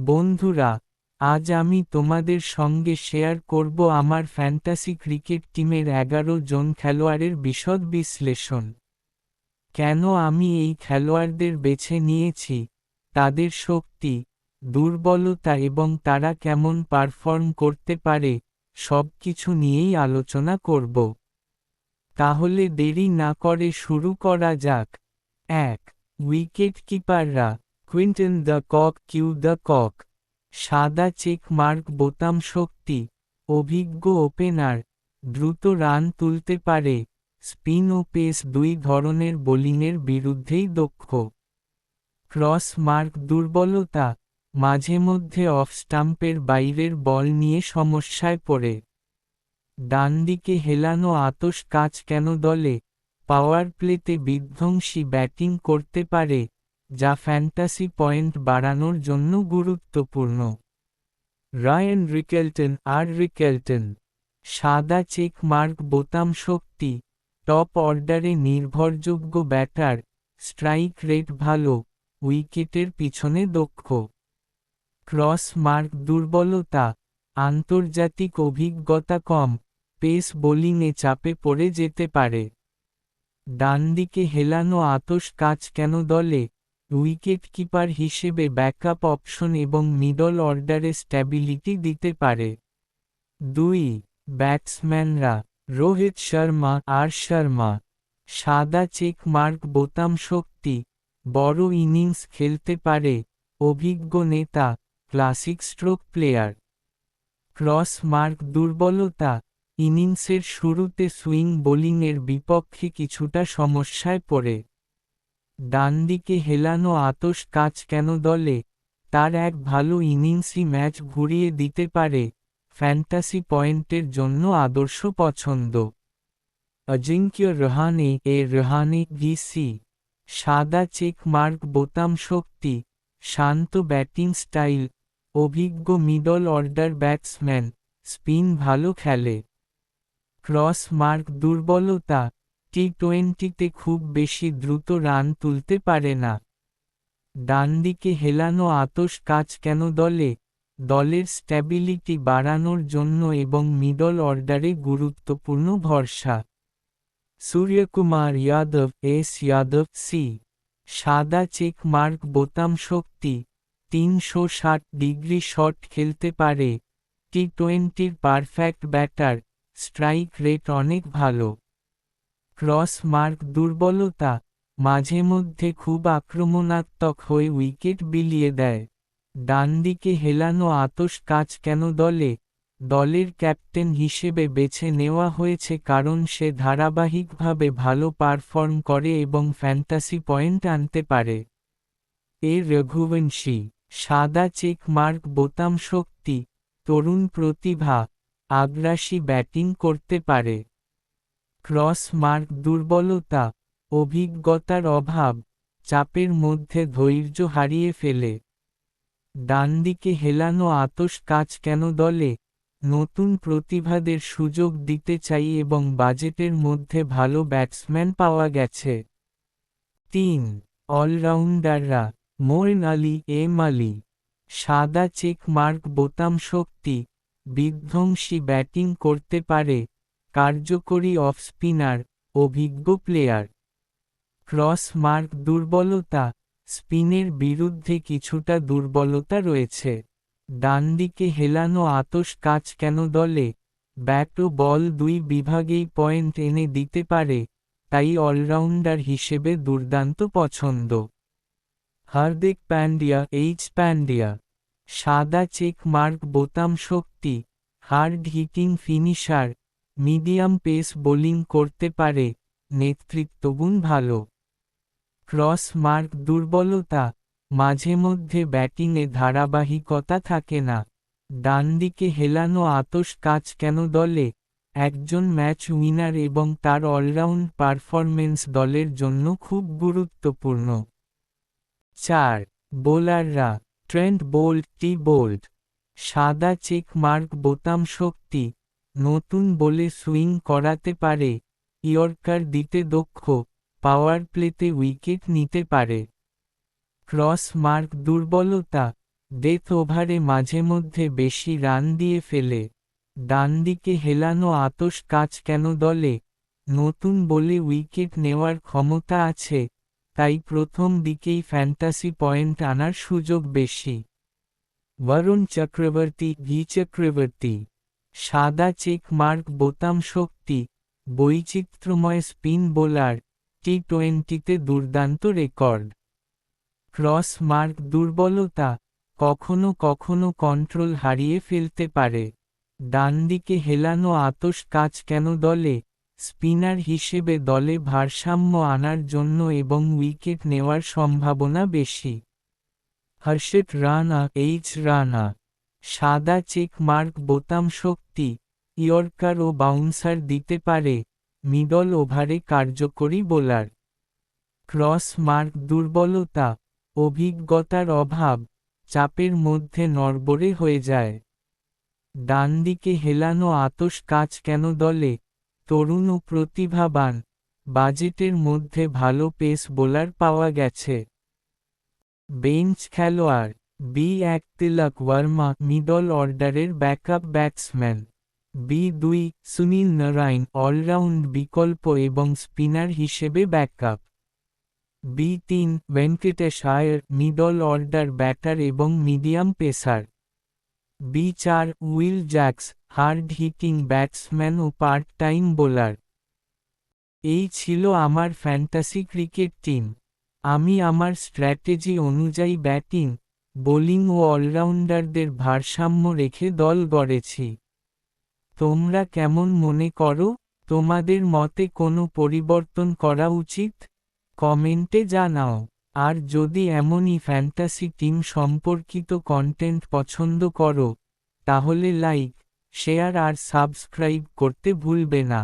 বন্ধুরা, আজ আমি তোমাদের সঙ্গে শেয়ার করব আমার ফ্যান্টাসি ক্রিকেট টিমের 11 জন খেলোয়াড়ের বিশদ বিশ্লেষণ। কেন আমি এই খেলোয়াড়দের বেছে নিয়েছি, তাদের শক্তি, দুর্বলতা এবং তারা কেমন পারফর্ম করতে পারে, সবকিছু নিয়েই আলোচনা করব। তাহলে দেরি না করে শুরু করা যাক। 1. উইকেট কিপাররা। Quinton de Kock Q de Kock. সাদা চেক মার্ক বোতাম শক্তি, অভিজ্ঞ ওপেনার, দ্রুত রান তুলতে পারে, স্পিন ও পেস দুই ধরনের বোলিংয়ের বিরুদ্ধেই দক্ষ। ক্রস মার্ক দুর্বলতা, মাঝে মধ্যে অফ স্টাম্পের বাইরের বল নিয়ে সমস্যায় পড়ে। ডানদিকে হেলানো আতশ কাচ কেন দলে, পাওয়ার প্লেতে বিধ্বংসী ব্যাটিং করতে পারে, যা ফ্যান্টাসি পয়েন্ট বাড়ানোর জন্য গুরুত্বপূর্ণ। Ryan Rickelton. সাদা চেক মার্ক বোতাম শক্তি, টপ অর্ডারে নির্ভরযোগ্য ব্যাটার, স্ট্রাইক রেট ভালো, উইকেটের পিছনে দক্ষ। ক্রস মার্ক দুর্বলতা, আন্তর্জাতিক অভিজ্ঞতা কম, পেস বোলিংয়ে চাপে পড়ে যেতে পারে। ডানদিকে হেলানো আতশ কাচ কেন দলে, উইকেট কিপার হিসেবে ব্যাকআপ অপশন এবং মিডল অর্ডারে স্ট্যাবিলিটি দিতে পারে। 2. ব্যাটসম্যানরা। রোহিত শর্মা। সাদা চেক মার্ক বোতাম শক্তি, বড় ইনিংস খেলতে পারে, অভিজ্ঞ নেতা, classic stroke player. Cross mark দুর্বলতা, ইনিংসের শুরুতে সুইং বোলিংয়ের বিপক্ষে কিছুটা সমস্যায় পড়ে। ডানদিকে হেলানো আতশ কাচ কেন দলে, তার এক ভালো ইনিংসই ম্যাচ ঘুরিয়ে দিতে পারে, ফ্যান্টাসি পয়েন্টের জন্য আদর্শ পছন্দ। অজিঙ্ক্য রাহানে ভিসি। সাদা চেক মার্ক বোতাম শক্তি, শান্ত ব্যাটিং স্টাইল, অভিজ্ঞ মিডল অর্ডার ব্যাটসম্যান, স্পিন ভালো খেলে। ক্রস মার্ক দুর্বলতা, টি-20তে খুব বেশি দ্রুত রান তুলতে পারে না। ডানদিকে হেলানো আতশ কাচ কেন দলে, দলের স্ট্যাবিলিটি বাড়ানোর জন্য এবং মিডল অর্ডারে গুরুত্বপূর্ণ ভরসা। সূর্যকুমার যাদব সি। সাদা চেক মার্ক বোতাম শক্তি, 360 ডিগ্রি শট খেলতে পারে, টি-20র পারফেক্ট ব্যাটার, স্ট্রাইক রেট অনেক ভালো। ক্রস মার্ক দুর্বলতা, মাঝে মধ্যে খুব আক্রমণাত্মক হয়ে উইকেট বিলিয়ে দেয়। ডানদিকে হেলানো আতশ কাচ কেন দলে, দলের ক্যাপ্টেন হিসেবে বেছে নেওয়া হয়েছে কারণ সে ধারাবাহিকভাবে ভালো পারফর্ম করে এবং ফ্যান্টাসি পয়েন্ট আনতে পারে। রঘুবংশী। সাদা চেক মার্ক বোতাম শক্তি, তরুণ প্রতিভা, আগ্রাসী ব্যাটিং করতে পারে। ক্রস মার্ক দুর্বলতা, অভিজ্ঞতার অভাব, চাপের মধ্যে ধৈর্য হারিয়ে ফেলে। ডানদিকে হেলানো আতশ কাচ কেন দলে, নতুন প্রতিভাদের সুযোগ দিতে চাই এবং বাজেটের মধ্যে ভালো ব্যাটসম্যান পাওয়া গেছে। 3. অলরাউন্ডাররা। মোইন আলী। সাদা চেক মার্ক বোতাম শক্তি, বিধ্বংসী ব্যাটিং করতে পারে, কার্যকরী অফ স্পিনার, অভিজ্ঞ প্লেয়ার। ক্রস মার্ক দুর্বলতা, স্পিনের বিরুদ্ধে কিছুটা দুর্বলতা রয়েছে। ডানদিকে হেলানো আতশ কাচ কেন দলে, ব্যাট ও বল দুই বিভাগেই পয়েন্ট এনে দিতে পারে, তাই অলরাউন্ডার হিসেবে দুর্দান্ত পছন্দ। হার্দিক পান্ডিয়া। সাদা চেক মার্ক বোতাম শক্তি, hard hitting finisher, medium pace bowling করতে পারে, নেতৃত্বগুণ ভালো। ক্রস মার্ক দুর্বলতা, মাঝে মধ্যে ব্যাটিংয়ে ধারাবাহিকতা থাকে না। ডানদিকে হেলানো আতশ কাচ কেন দলে, একজন ম্যাচ উইনার এবং তার অলরাউন্ড পারফরম্যান্স দলের জন্য খুব গুরুত্বপূর্ণ। 4. বোলাররা। Trent Boult. সাদা চেক মার্ক বোতাম শক্তি, নতুন বলে সুইং করাতে পারে, ইয়র্কার দিতে দক্ষ, পাওয়ার প্লেতে উইকেট নিতে পারে। ক্রস মার্ক দুর্বলতা, ডেথ ওভারে মাঝেমধ্যে বেশি রান দিয়ে ফেলে। ডানদিকে হেলানো আতশ কাজ কেন দলে? নতুন বলে উইকেট নেওয়ার ক্ষমতা আছে, তাই প্রথম দিকেই ফ্যান্টাসি পয়েন্ট আনার সুযোগ বেশি। বরুণ চক্রবর্তী চক্রবর্তী, সাদা চেক মার্ক বোতাম শক্তি, বৈচিত্র্যময় স্পিন বোলার, টি-20তে দুর্দান্ত রেকর্ড। ক্রস মার্ক দুর্বলতা, কখনো কখনো কন্ট্রোল হারিয়ে ফেলতে পারে। ডানদিকে হেলানো আতশ কাজ কেন দলে? স্পিনার হিসেবে দলে ভারসাম্য আনার জন্য এবং উইকেট নেওয়ার সম্ভাবনা বেশি। হর্ষিত রানা রানা, সাদা চেক মার্ক বোতাম শক্তি, ইয়র্কার ও বাউন্সার দিতে পারে, মিডল ওভারে কার্যকরী বোলার। ক্রস মার্ক দুর্বলতা, অভিজ্ঞতার অভাব, চাপের মধ্যে নড়বড়ে হয়ে যায়। ডানদিকে হেলানো আতশ কাজ কেন দলে? তরুণ ও প্রতিভাবান, বাজেটের মধ্যে ভালো পেস বোলার পাওয়া গেছে। বেঞ্চ খেলোয়াড়, এক তিলক ওয়ার্মা মিডল অর্ডারের backup batsman. 2 Sunil Narine allround বিকল্প এবং স্পিনার হিসেবে backup. 3 Venkatesh Iyer middle order batter এবং medium pacer. 4 Will Jacks hard hitting batsman ও পার্ট টাইম বোলার। এই ছিল আমার ফ্যান্টাসি ক্রিকেট টিম। আমি আমার স্ট্র্যাটেজি অনুযায়ী ব্যাটিং, বোলিং ও অলরাউন্ডারদের ভারসাম্য রেখে দল গড়েছি। তোমরা কেমন মনে করো? তোমাদের মতে কোনো পরিবর্তন করা উচিত? কমেন্টে জানাও। আর যদি এমনই ফ্যান্টাসি টিম সম্পর্কিত কন্টেন্ট পছন্দ করো, তাহলে লাইক, শেয়ার আর সাবস্ক্রাইব করতে ভুলবে না।